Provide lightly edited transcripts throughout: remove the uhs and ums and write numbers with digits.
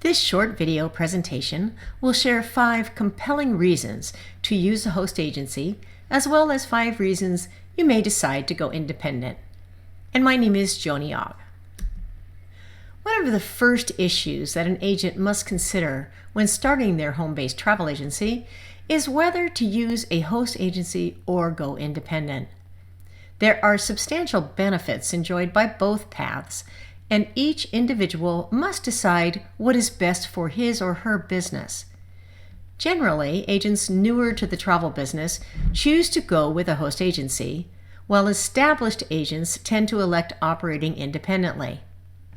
This short video presentation will share 5 compelling reasons to use a host agency, as well as 5 reasons you may decide to go independent. And my name is Joni Ogg. One of the first issues that an agent must consider when starting their home-based travel agency is whether to use a host agency or go independent. There are substantial benefits enjoyed by both paths, and each individual must decide what is best for his or her business. Generally, agents newer to the travel business choose to go with a host agency, while established agents tend to elect operating independently.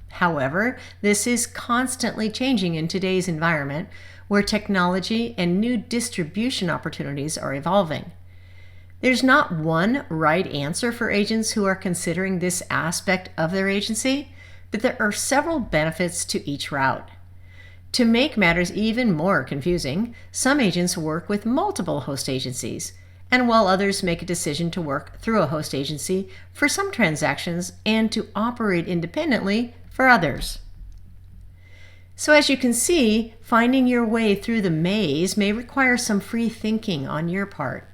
However, this is constantly changing in today's environment, where technology and new distribution opportunities are evolving. There's not one right answer for agents who are considering this aspect of their agency, but there are several benefits to each route. To make matters even more confusing, some agents work with multiple host agencies, and while others make a decision to work through a host agency for some transactions and to operate independently for others. So as you can see, finding your way through the maze may require some free thinking on your part.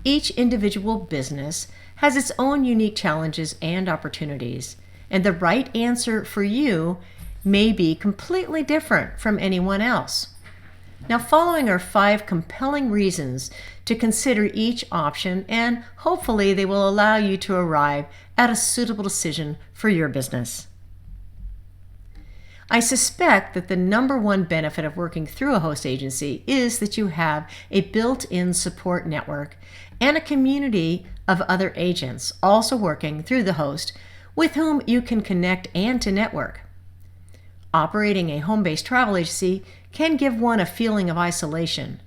Each individual business has its own unique challenges and opportunities, and the right answer for you may be completely different from anyone else. Now, following are 5 compelling reasons to consider each option, and hopefully they will allow you to arrive at a suitable decision for your business. I suspect that the number one benefit of working through a host agency is that you have a built-in support network and a community of other agents also working through the host with whom you can connect and to network. Operating a home-based travel agency can give one a feeling of isolation,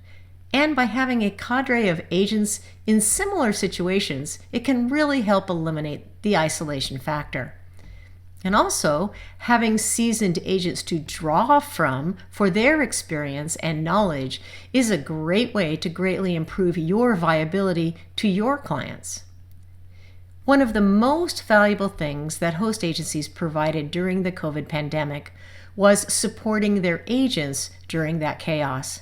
and by having a cadre of agents in similar situations, it can really help eliminate the isolation factor. And also, having seasoned agents to draw from for their experience and knowledge is a great way to greatly improve your viability to your clients. One of the most valuable things that host agencies provided during the COVID pandemic was supporting their agents during that chaos.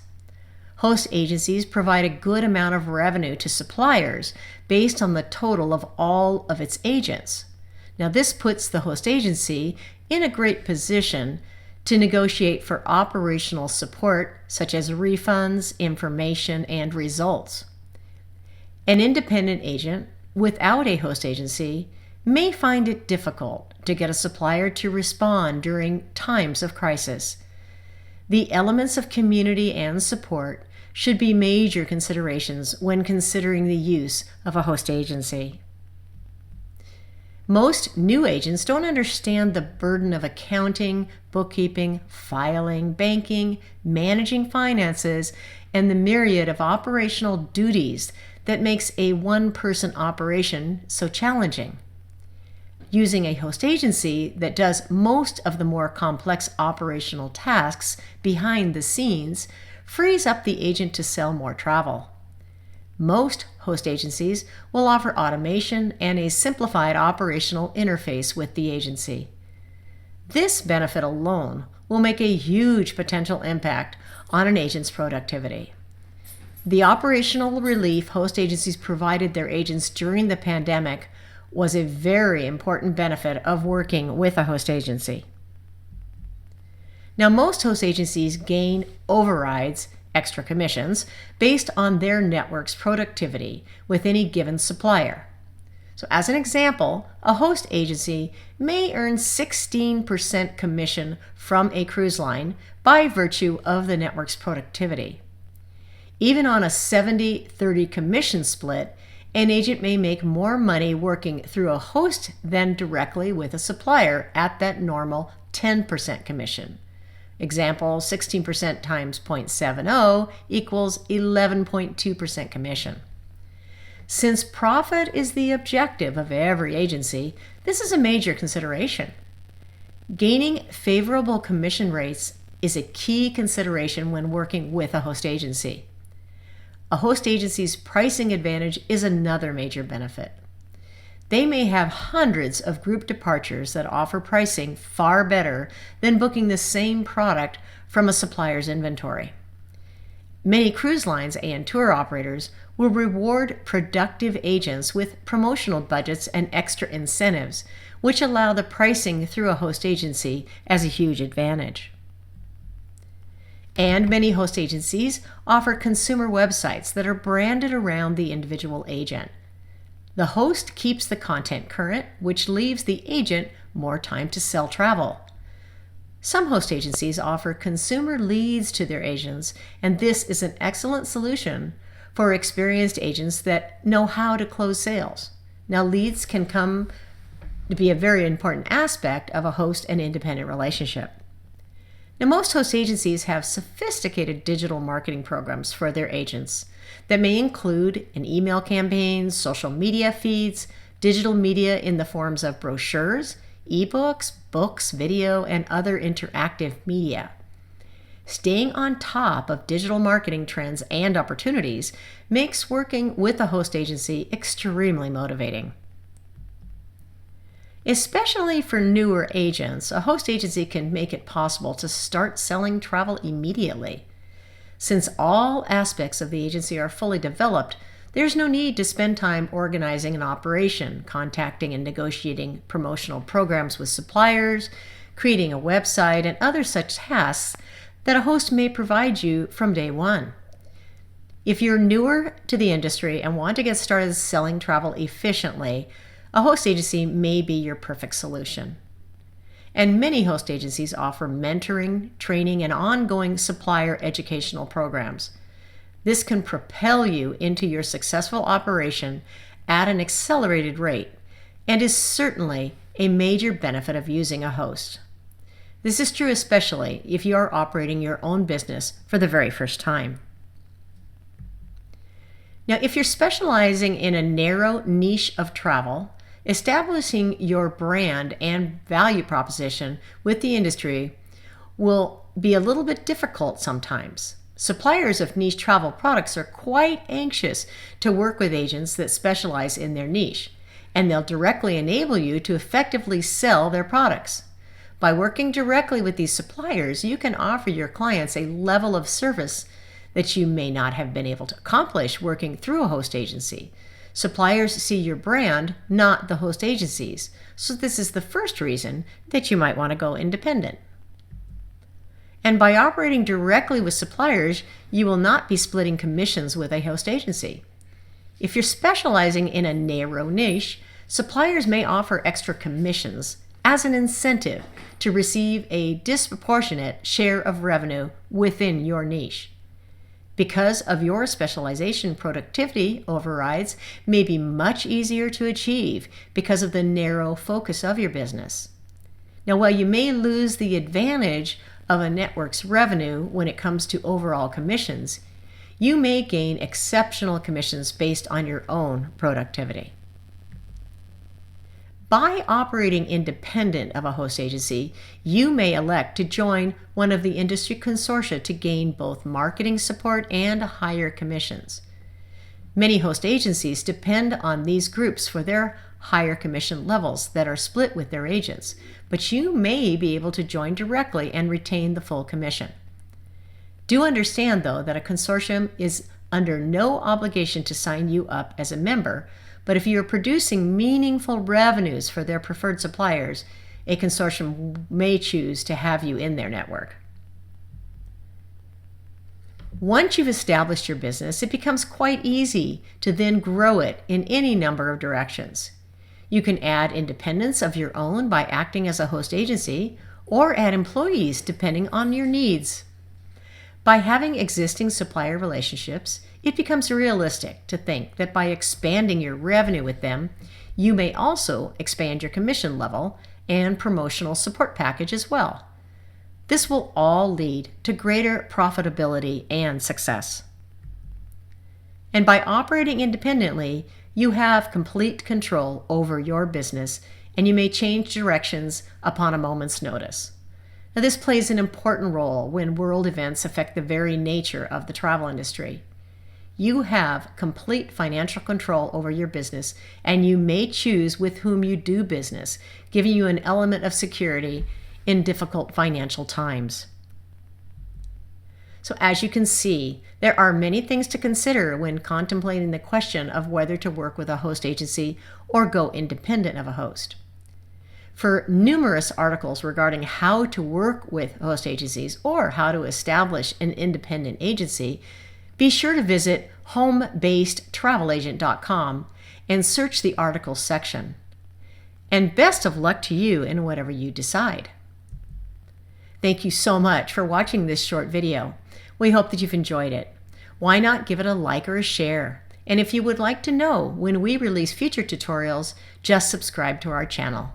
Host agencies provide a good amount of revenue to suppliers based on the total of all of its agents. Now, this puts the host agency in a great position to negotiate for operational support such as refunds, information, and results. An independent agent without a host agency may find it difficult to get a supplier to respond during times of crisis. The elements of community and support should be major considerations when considering the use of a host agency. Most new agents don't understand the burden of accounting, bookkeeping, filing, banking, managing finances, and the myriad of operational duties that makes a one-person operation so challenging. Using a host agency that does most of the more complex operational tasks behind the scenes frees up the agent to sell more travel. Most host agencies will offer automation and a simplified operational interface with the agency. This benefit alone will make a huge potential impact on an agent's productivity. The operational relief host agencies provided their agents during the pandemic was a very important benefit of working with a host agency. Now, most host agencies gain overrides, extra commissions, based on their network's productivity with any given supplier. So as an example, a host agency may earn 16% commission from a cruise line by virtue of the network's productivity. Even on a 70-30 commission split, an agent may make more money working through a host than directly with a supplier at that normal 10% commission. Example, 16% times 0.70 equals 11.2% commission. Since profit is the objective of every agency, this is a major consideration. Gaining favorable commission rates is a key consideration when working with a host agency. A host agency's pricing advantage is another major benefit. They may have hundreds of group departures that offer pricing far better than booking the same product from a supplier's inventory. Many cruise lines and tour operators will reward productive agents with promotional budgets and extra incentives, which allow the pricing through a host agency as a huge advantage. And many host agencies offer consumer websites that are branded around the individual agent. The host keeps the content current, which leaves the agent more time to sell travel. Some host agencies offer consumer leads to their agents, and this is an excellent solution for experienced agents that know how to close sales. Now, leads can come to be a very important aspect of a host and independent relationship. Now, most host agencies have sophisticated digital marketing programs for their agents that may include an email campaigns, social media feeds, digital media in the forms of brochures, ebooks, books, video, and other interactive media. Staying on top of digital marketing trends and opportunities makes working with a host agency extremely motivating. Especially for newer agents, a host agency can make it possible to start selling travel immediately. Since all aspects of the agency are fully developed, there's no need to spend time organizing an operation, contacting and negotiating promotional programs with suppliers, creating a website, and other such tasks that a host may provide you from day one. If you're newer to the industry and want to get started selling travel efficiently, a host agency may be your perfect solution. And many host agencies offer mentoring, training, and ongoing supplier educational programs. This can propel you into your successful operation at an accelerated rate and is certainly a major benefit of using a host. This is true especially if you are operating your own business for the very first time. Now, if you're specializing in a narrow niche of travel, establishing your brand and value proposition with the industry will be a little bit difficult sometimes. Suppliers of niche travel products are quite anxious to work with agents that specialize in their niche, and they'll directly enable you to effectively sell their products. By working directly with these suppliers, you can offer your clients a level of service that you may not have been able to accomplish working through a host agency. Suppliers see your brand, not the host agencies, so this is the first reason that you might want to go independent. And by operating directly with suppliers, you will not be splitting commissions with a host agency. If you're specializing in a narrow niche, suppliers may offer extra commissions as an incentive to receive a disproportionate share of revenue within your niche. Because of your specialization, productivity overrides may be much easier to achieve because of the narrow focus of your business. Now, while you may lose the advantage of a network's revenue when it comes to overall commissions, you may gain exceptional commissions based on your own productivity. By operating independent of a host agency, you may elect to join one of the industry consortia to gain both marketing support and higher commissions. Many host agencies depend on these groups for their higher commission levels that are split with their agents, but you may be able to join directly and retain the full commission. Do understand, though, that a consortium is under no obligation to sign you up as a member, but if you are producing meaningful revenues for their preferred suppliers, a consortium may choose to have you in their network. Once you've established your business, it becomes quite easy to then grow it in any number of directions. You can add independence of your own by acting as a host agency, or add employees depending on your needs. By having existing supplier relationships, it becomes realistic to think that by expanding your revenue with them, you may also expand your commission level and promotional support package as well. This will all lead to greater profitability and success. And by operating independently, you have complete control over your business, and you may change directions upon a moment's notice. Now, this plays an important role when world events affect the very nature of the travel industry. You have complete financial control over your business, and you may choose with whom you do business, giving you an element of security in difficult financial times. So as you can see, there are many things to consider when contemplating the question of whether to work with a host agency or go independent of a host. For numerous articles regarding how to work with host agencies or how to establish an independent agency, be sure to visit homebasedtravelagent.com and search the articles section. And best of luck to you in whatever you decide. Thank you so much for watching this short video. We hope that you've enjoyed it. Why not give it a like or a share? And if you would like to know when we release future tutorials, just subscribe to our channel.